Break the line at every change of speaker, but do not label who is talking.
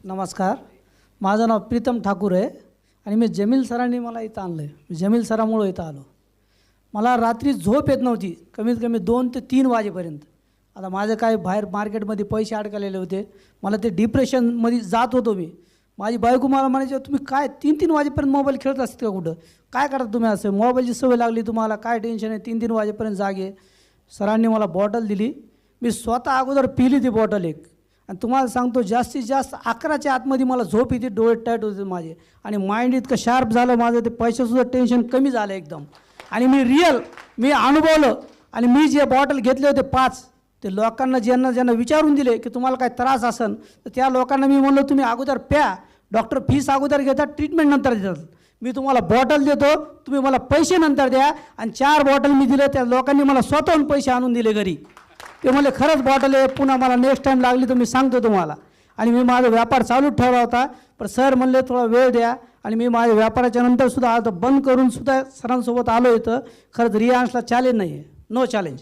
नमस्कार, माझं नाव प्रीतम ठाकूर आहे आणि मी जमील सरांनी मला इथं आणलं आहे. जमील सरामुळं इथं आलो. मला रात्री झोप येत नव्हती, कमीत कमी 2 ते 3 वाजेपर्यंत. आता माझं काय बाहेर मार्केटमध्ये पैसे अडकलेले होते, मला ते डिप्रेशनमध्ये जात होतो मी. माझी बायको मला म्हणायची, तुम्ही काय 3-3 वाजेपर्यंत मोबाईल खेळत असते का, कुठं काय करता तुम्ही, असं मोबाईलची सवय लागली तुम्हाला, काय टेन्शन आहे, 3-3 वाजेपर्यंत जागे. सरांनी मला बॉटल दिली, मी स्वतः अगोदर पिली ती बॉटल एक. आणि तुम्हाला सांगतो जास्तीत जास्त 11च्या आतमध्ये मला झोप येते, डोळे टाईट होते माझे आणि माइंड इतकं शार्प झालं माझं, ते पैशासुद्धा टेन्शन कमी झालं एकदम. आणि मी अनुभवलं. आणि मी जे बॉटल घेतले होते 5, ते लोकांना ज्यांना विचारून दिले की तुम्हाला काय त्रास असेल तर त्या लोकांना मी म्हणलो तुम्ही अगोदर प्या, डॉक्टर फीस अगोदर घेतात, ट्रीटमेंट नंतर देतात. मी तुम्हाला बॉटल देतो, तुम्ही मला पैसे नंतर द्या. आणि 4 बॉटल मी दिले, त्या लोकांनी मला स्वतःहून पैसे आणून दिले घरी. ते म्हणले खरंच बॉटल आहे, पुन्हा मला नेक्स्ट टाईम लागली तर मी सांगतो तुम्हाला. आणि मी माझा व्यापार चालूच ठेवला होता, पण सर म्हणले थोडा वेळ द्या. आणि मी माझ्या व्यापाराच्या नंतरसुद्धा आता बंद करूनसुद्धा सरांसोबत आलो इथं. खरंच रियान्सला चॅलेंज नाही आहे, नो चॅलेंज.